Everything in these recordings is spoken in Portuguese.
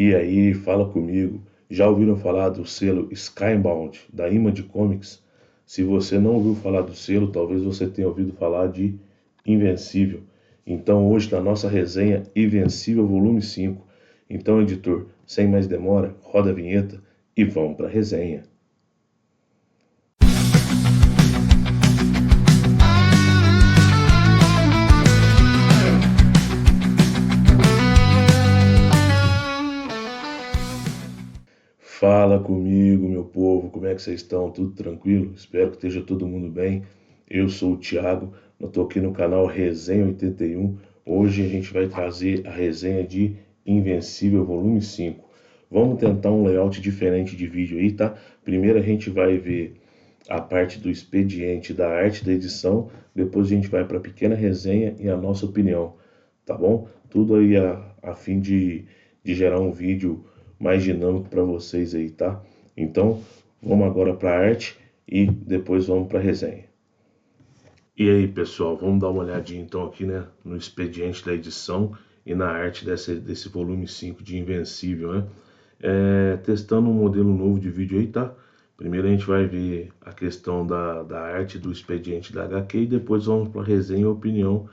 E aí, fala comigo. Já ouviram falar do selo Skybound, da Image Comics? Se você não ouviu falar do selo, talvez você tenha ouvido falar de Invencível. Então, hoje, na nossa resenha Invencível Volume 5. Então, editor, sem mais demora, roda a vinheta e vamos para a resenha. Fala comigo, meu povo, como é que vocês estão? Tudo tranquilo? Espero que esteja todo mundo bem. Eu sou o Thiago, eu tô aqui no canal Resenha 81. Hoje a gente vai trazer a resenha de Invencível Volume 5. Vamos tentar um layout diferente de vídeo aí, tá? Primeiro a gente vai ver a parte do expediente da arte da edição, depois a gente vai para a pequena resenha e a nossa opinião, tá bom? Tudo aí a fim de gerar um vídeo mais dinâmico para vocês aí, tá? Então, vamos agora para a arte e depois vamos para a resenha. E aí, pessoal, vamos dar uma olhadinha então aqui, né, no expediente da edição e na arte desse volume 5 de Invencível, né? Testando um modelo novo de vídeo aí, tá? Primeiro a gente vai ver a questão da arte do expediente da HQ e depois vamos para a resenha e opinião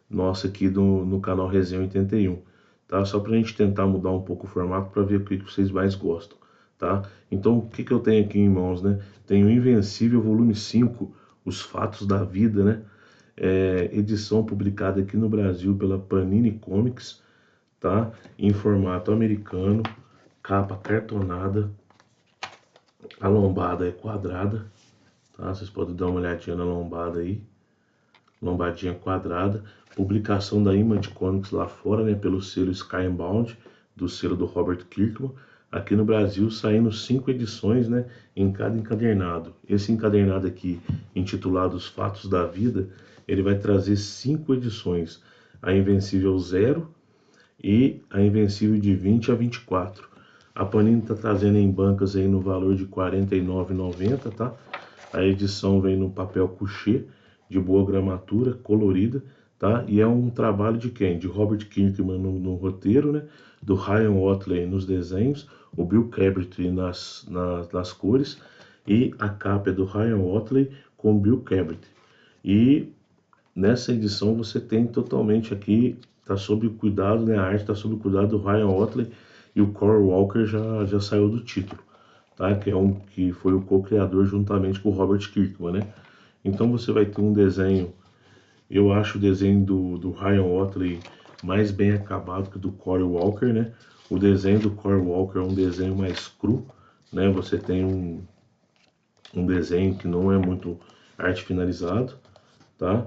nossa aqui no canal Resenha 81. Tá? Só para a gente tentar mudar um pouco o formato para ver o que vocês mais gostam, tá? Então, o que eu tenho aqui em mãos, né? Tenho Invencível Volume 5, Os Fatos da Vida, né? Edição publicada aqui no Brasil pela Panini Comics, tá? Em formato americano, capa cartonada, a lombada é quadrada, tá? Vocês podem dar uma olhadinha na lombada aí, lombadinha quadrada, publicação da Image Comics lá fora, né, pelo selo Skybound, do selo do Robert Kirkman. Aqui no Brasil saindo 5 edições, né, em cada encadernado. Esse encadernado aqui, intitulado Os Fatos da Vida, ele vai trazer 5 edições, a Invencível 0 e a Invencível de 20 a 24. A Panini está trazendo em bancas aí no valor de R$ 49,90, tá? A edição vem no papel couché, de boa gramatura, colorida, tá? E é um trabalho de quem? De Robert Kirkman no roteiro, né? Do Ryan Ottley nos desenhos, o Bill Cabret nas cores, e a capa é do Ryan Ottley com Bill Cabret. E nessa edição você tem totalmente aqui, tá sob cuidado, né? A arte está sob cuidado do Ryan Ottley e o Cory Walker já saiu do título, tá? Que foi o co-criador juntamente com o Robert Kirkman, né? Então você vai ter um desenho, eu acho o desenho do Ryan Ottley mais bem acabado que o do Cory Walker, né? O desenho do Cory Walker é um desenho mais cru, né? Você tem um desenho que não é muito arte finalizado, tá?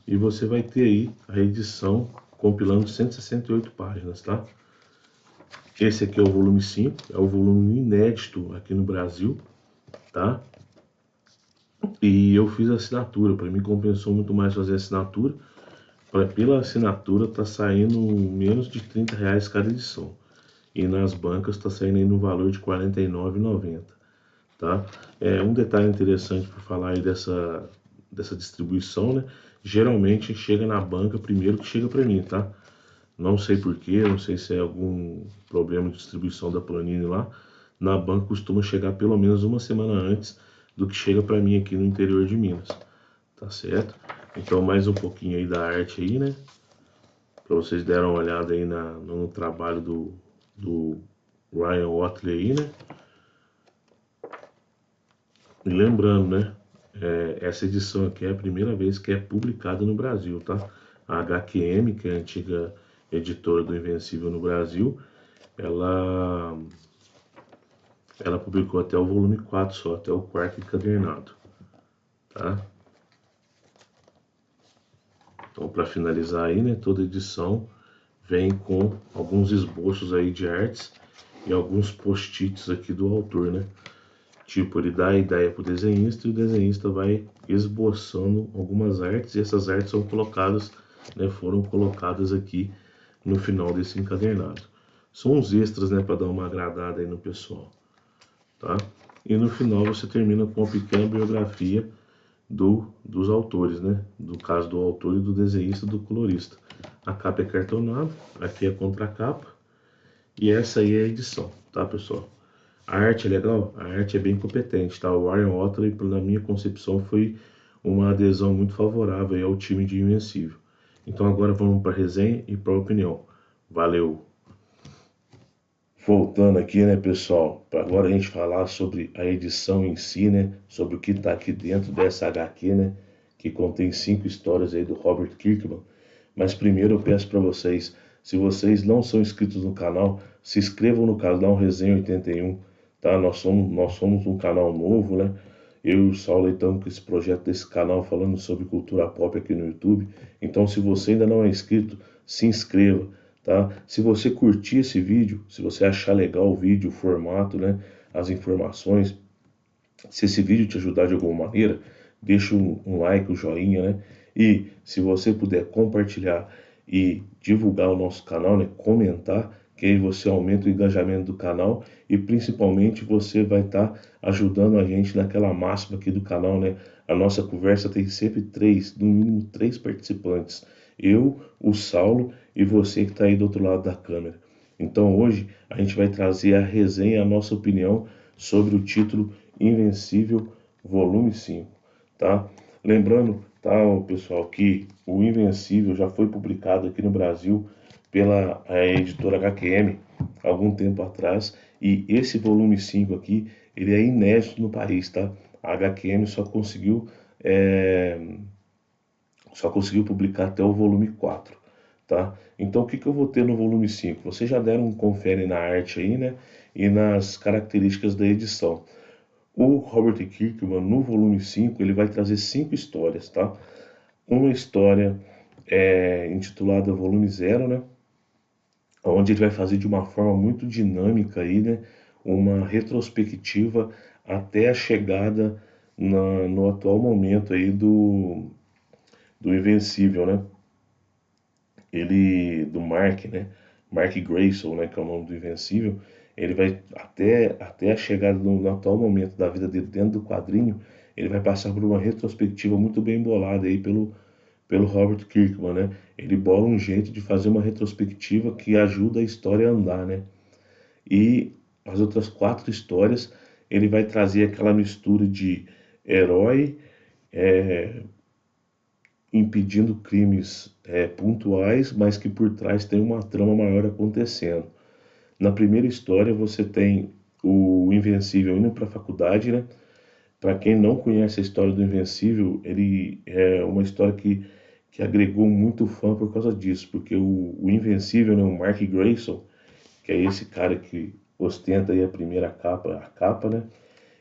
E você vai ter aí a edição compilando 168 páginas, tá? Esse aqui é o volume 5, é o volume inédito aqui no Brasil, tá? E eu fiz a assinatura, para mim compensou muito mais fazer a assinatura. Pela assinatura tá saindo menos de R$ 30 cada edição. E nas bancas tá saindo aí no valor de R$ 49,90, tá? Um detalhe interessante para falar aí dessa distribuição, né? Geralmente chega na banca primeiro que chega para mim, tá? Não sei porquê, não sei se é algum problema de distribuição da Panini lá. Na banca costuma chegar pelo menos uma semana antes do que chega para mim aqui no interior de Minas, tá certo? Então mais um pouquinho aí da arte aí, né? Para vocês derem uma olhada aí no trabalho do Ryan Ottley aí, né? E lembrando, né? Essa edição aqui é a primeira vez que é publicada no Brasil, tá? A HQM, que é a antiga editora do Invencível no Brasil, ela publicou até o volume 4 só, até o quarto encadernado, tá? Então, para finalizar aí, né, toda edição vem com alguns esboços aí de artes e alguns post-its aqui do autor, né? Tipo, ele dá a ideia pro desenhista e o desenhista vai esboçando algumas artes e essas artes são colocadas, né, foram colocadas aqui no final desse encadernado. São uns extras, né, para dar uma agradada aí no pessoal, tá? E no final você termina com uma pequena biografia dos autores, né? Do caso do autor e do desenhista, do colorista. A capa é cartonada, aqui é a contracapa E essa aí é a edição, tá, pessoal? A arte é legal? A arte é bem competente, tá? O Ryan Otley, na minha concepção, foi uma adesão muito favorável aí ao time de Invencível. Então agora vamos para a resenha e para a opinião. Valeu! Voltando aqui, né, pessoal, para agora a gente falar sobre a edição em si, né, sobre o que está aqui dentro dessa HQ, né, que contém 5 histórias aí do Robert Kirkman. Mas primeiro eu peço para vocês, se vocês não são inscritos no canal, se inscrevam no canal Resenha 81, tá? Nós somos um canal novo, né? Eu e o Saulo estamos com esse projeto desse canal falando sobre cultura pop aqui no YouTube. Então, se você ainda não é inscrito, se inscreva, tá? Se você curtir esse vídeo, se você achar legal o vídeo, o formato, né? As informações, se esse vídeo te ajudar de alguma maneira, deixa um like, um joinha, né? E se você puder compartilhar e divulgar o nosso canal, né? Comentar, que aí você aumenta o engajamento do canal e principalmente você vai estar ajudando a gente naquela máxima aqui do canal, né? A nossa conversa tem sempre três, no mínimo três participantes. Eu, o Saulo e você que está aí do outro lado da câmera. Então hoje a gente vai trazer a resenha, a nossa opinião sobre o título Invencível, volume 5, tá? Lembrando, tá, pessoal, que o Invencível já foi publicado aqui no Brasil pela editora HQM algum tempo atrás e esse volume 5 aqui, ele é inédito no país, tá? A HQM é, só conseguiu publicar até o volume 4, tá? Então o que que eu vou ter no volume 5? Vocês já deram um confere na arte aí, né? E nas características da edição. O Robert Kirkman, no volume 5, ele vai trazer 5 histórias, tá? Uma história intitulada Volume Zero, né? Onde ele vai fazer de uma forma muito dinâmica aí, né? Uma retrospectiva até a chegada no atual momento aí do Invencível, né? Do Mark, né? Mark Grayson, né? Que é o nome do Invencível. Ele vai até a chegada no atual momento da vida dele dentro do quadrinho, ele vai passar por uma retrospectiva muito bem bolada aí pelo Robert Kirkman, né? Ele bola um jeito de fazer uma retrospectiva que ajuda a história a andar, né? E as outras 4 histórias, ele vai trazer aquela mistura de herói, é, impedindo crimes pontuais, mas que por trás tem uma trama maior acontecendo. Na primeira história você tem o Invencível indo para a faculdade, né? Para quem não conhece a história do Invencível, ele é uma história que agregou muito fã por causa disso, porque o Invencível, né, o Mark Grayson, que é esse cara que ostenta aí a capa, né?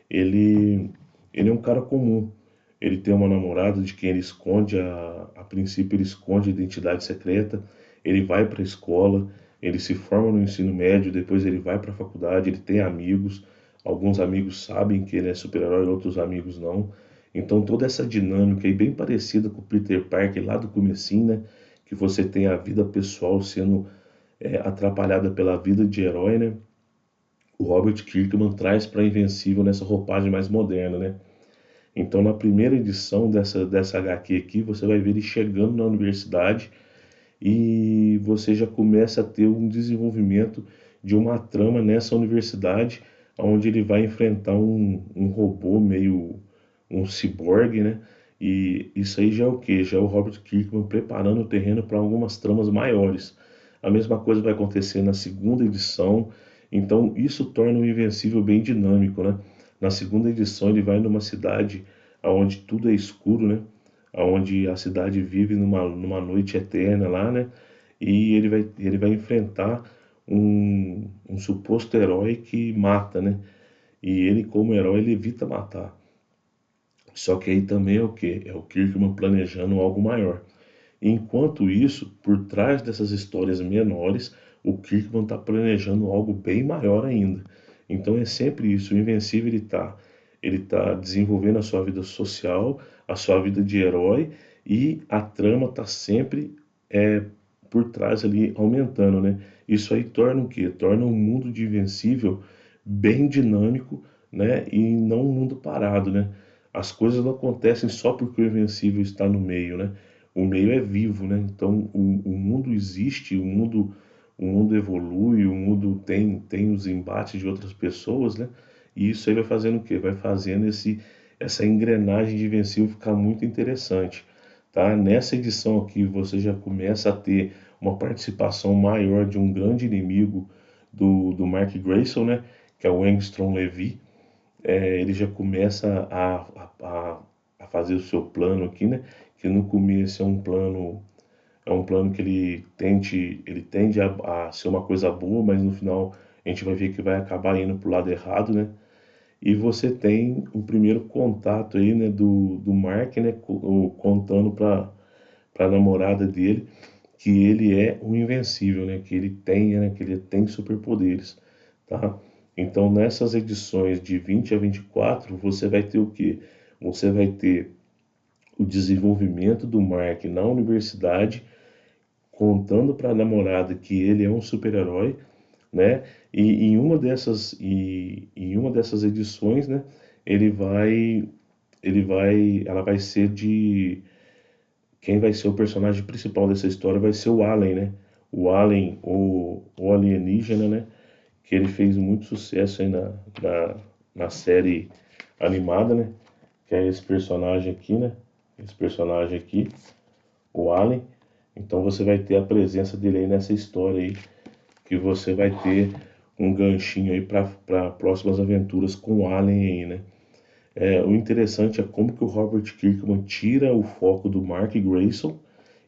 Ele, ele é um cara comum. Ele tem uma namorada de quem ele esconde, a princípio ele esconde a identidade secreta. Ele vai para a escola, ele se forma no ensino médio, depois ele vai para a faculdade, ele tem amigos. Alguns amigos sabem que ele é super-herói, outros amigos não. Então toda essa dinâmica aí bem parecida com o Peter Parker lá do comecinho, né? Que você tem a vida pessoal sendo atrapalhada pela vida de herói, né? O Robert Kirkman traz para Invencível nessa roupagem mais moderna, né? Então, na primeira edição dessa HQ aqui, você vai ver ele chegando na universidade e você já começa a ter um desenvolvimento de uma trama nessa universidade, onde ele vai enfrentar um robô meio um ciborgue, né? E isso aí já é o que? Já é o Robert Kirkman preparando o terreno para algumas tramas maiores. A mesma coisa vai acontecer na segunda edição, então isso torna o Invencível bem dinâmico, né? Na segunda edição ele vai numa cidade onde tudo é escuro, né? Onde a cidade vive numa noite eterna lá, né? E ele vai enfrentar um suposto herói que mata, né? E ele, como herói, ele evita matar. Só que aí também é o que? É o Kirkman planejando algo maior. Enquanto isso, por trás dessas histórias menores, o Kirkman está planejando algo bem maior ainda. Então é sempre isso. O Invencível ele tá desenvolvendo a sua vida social, a sua vida de herói e a trama está sempre por trás ali aumentando, né? Isso aí torna o quê? Torna o mundo de Invencível bem dinâmico, né? E não um mundo parado, né? As coisas não acontecem só porque o Invencível está no meio, né? O meio é vivo, né? Então o mundo existe, o mundo evolui, o mundo tem os embates de outras pessoas, né? E isso aí vai fazendo o quê? Vai fazendo essa engrenagem de Invencível ficar muito interessante, tá? Nessa edição aqui você já começa a ter uma participação maior de um grande inimigo do Mark Grayson, né? Que é o Angstrom Levy. Ele já começa a fazer o seu plano aqui, né? Que no começo é um plano que ele tende a ser uma coisa boa, mas no final a gente vai ver que vai acabar indo pro lado errado, né? E você tem o primeiro contato aí, né, do Mark, né, contando para a namorada dele que ele é o invencível, né, que ele tem superpoderes, tá? Então, nessas edições de 20 a 24, você vai ter o quê? Você vai ter o desenvolvimento do Mark na universidade, contando para a namorada que ele é um super-herói, né? E em uma dessas edições, né, ela vai ser de quem vai ser o personagem principal dessa história vai ser o Allen, né? O Allen, o alienígena, né? Que ele fez muito sucesso aí na série animada, né? Que é esse personagem aqui, né? Esse personagem aqui, o Allen. Então você vai ter a presença dele aí nessa história aí, que você vai ter um ganchinho aí para próximas aventuras com o Allen aí, né? O interessante é como que o Robert Kirkman tira o foco do Mark Grayson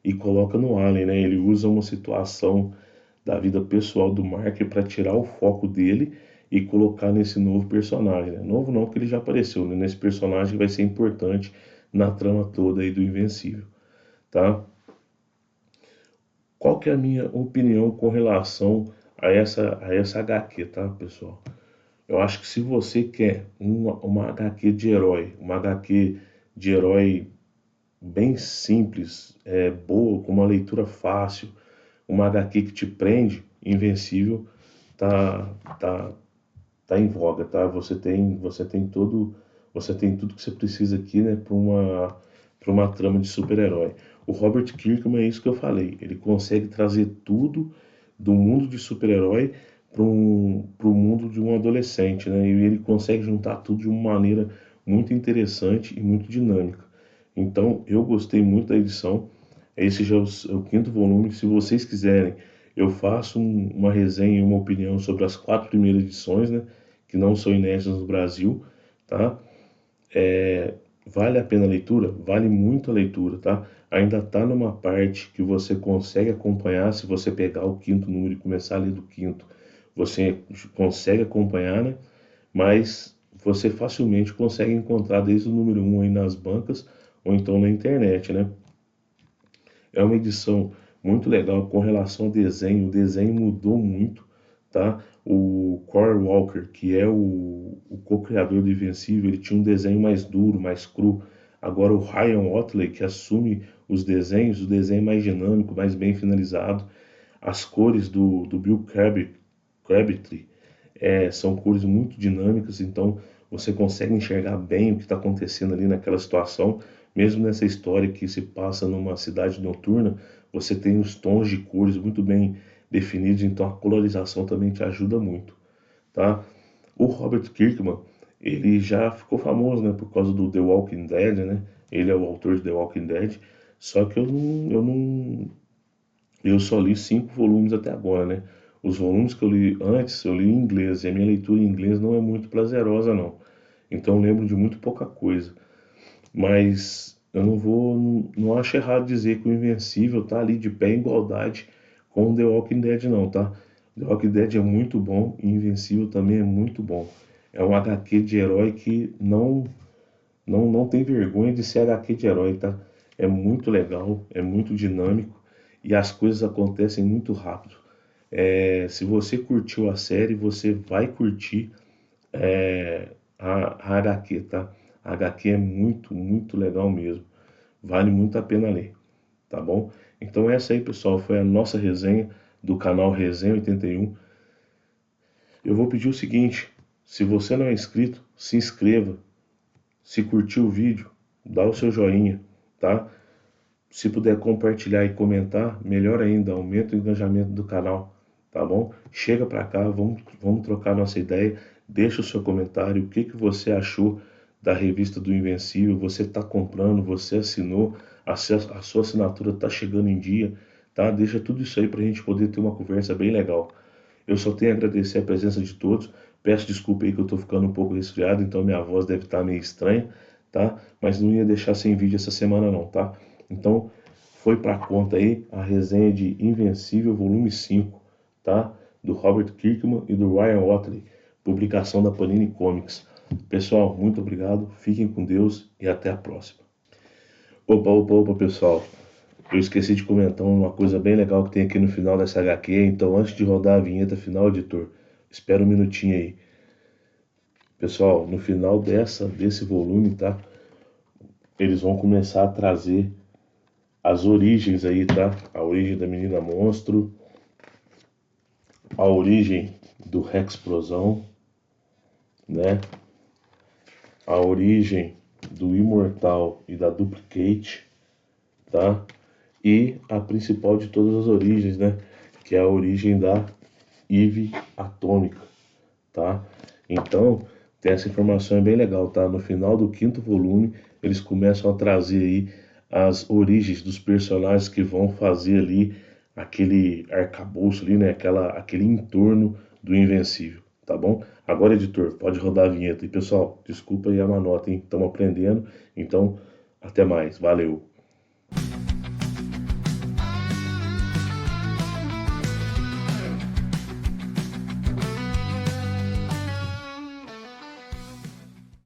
e coloca no Allen, né? Ele usa uma situação da vida pessoal do Mark para tirar o foco dele e colocar nesse novo personagem, né? Novo não, que ele já apareceu, né? Nesse personagem que vai ser importante na trama toda aí do Invencível, tá? Qual que é a minha opinião com relação a essa HQ, tá, pessoal? Eu acho que se você quer uma HQ de herói, uma HQ de herói bem simples, boa, com uma leitura fácil, uma HQ que te prende, Invencível, tá, tá, tá em voga, tá? Você tem tudo que você precisa aqui, né, para uma trama de super-herói. O Robert Kirkman é isso que eu falei, ele consegue trazer tudo do mundo de super-herói pro mundo de um adolescente, né? E ele consegue juntar tudo de uma maneira muito interessante e muito dinâmica. Então, eu gostei muito da edição. Esse já é o quinto volume. Se vocês quiserem, eu faço uma resenha e uma opinião sobre as quatro primeiras edições, né? Que não são inéditas no Brasil, tá? Vale a pena a leitura? Vale muito a leitura, tá? Ainda tá numa parte que você consegue acompanhar, se você pegar o quinto número e começar a ler do quinto, você consegue acompanhar, né? Mas você facilmente consegue encontrar desde o número um aí nas bancas ou então na internet, né? É uma edição muito legal com relação ao desenho. O desenho mudou muito, tá? O Cory Walker, que é o co-criador do Invencível, ele tinha um desenho mais duro, mais cru. Agora o Ryan Ottley, que assume os desenhos, o desenho é mais dinâmico, mais bem finalizado. As cores do Bill Crabtree são cores muito dinâmicas, então você consegue enxergar bem o que está acontecendo ali naquela situação. Mesmo nessa história que se passa numa cidade noturna, você tem os tons de cores muito bem definidos, então a colorização também te ajuda muito, tá? O Robert Kirkman, ele já ficou famoso, né, por causa do The Walking Dead, né? Ele é o autor de The Walking Dead, só que eu só li cinco volumes até agora, né? Os volumes que eu li antes, eu li em inglês, e a minha leitura em inglês não é muito prazerosa, não. Então eu lembro de muito pouca coisa. Mas eu não acho errado dizer que o Invencível tá ali de pé em igualdade com o The Walking Dead, não, tá? The Walking Dead é muito bom e Invencível também é muito bom. É um HQ de herói que não tem vergonha de ser HQ de herói, tá? É muito legal, é muito dinâmico e as coisas acontecem muito rápido. Se você curtiu a série, você vai curtir a HQ, tá? A HQ é muito, muito legal mesmo. Vale muito a pena ler, tá bom? Então essa aí, pessoal, foi a nossa resenha do canal Resenha 81. Eu vou pedir o seguinte, se você não é inscrito, se inscreva. Se curtiu o vídeo, dá o seu joinha, tá? Se puder compartilhar e comentar, melhor ainda, aumenta o engajamento do canal, tá bom? Chega para cá, vamos trocar nossa ideia, deixa o seu comentário, o que que você achou da revista do Invencível, você está comprando, você assinou, a sua assinatura está chegando em dia, tá? Deixa tudo isso aí para a gente poder ter uma conversa bem legal. Eu só tenho a agradecer a presença de todos. Peço desculpa aí que eu tô ficando um pouco resfriado, então minha voz deve estar meio estranha, tá? Mas não ia deixar sem vídeo essa semana não, tá? Então, foi pra conta aí a resenha de Invencível volume 5, tá? Do Robert Kirkman e do Ryan Ottley, publicação da Panini Comics. Pessoal, muito obrigado, fiquem com Deus e até a próxima. Opa, pessoal. Eu esqueci de comentar uma coisa bem legal que tem aqui no final dessa HQ, então antes de rodar a vinheta final, editor, espera um minutinho aí. Pessoal, no final desse volume, tá? Eles vão começar a trazer as origens aí, tá? A origem da menina monstro, a origem do Rex Explosão, né? A origem do Imortal e da Duplicate, tá? E a principal de todas as origens, né? Que é a origem da Eve Atômica, tá? Então, tem essa informação é bem legal, tá? No final do quinto volume, eles começam a trazer aí as origens dos personagens que vão fazer ali aquele arcabouço ali, né? Aquele entorno do Invencível, tá bom? Agora, editor, pode rodar a vinheta. E, pessoal, desculpa aí a manota, hein? Estamos aprendendo, então, até mais. Valeu!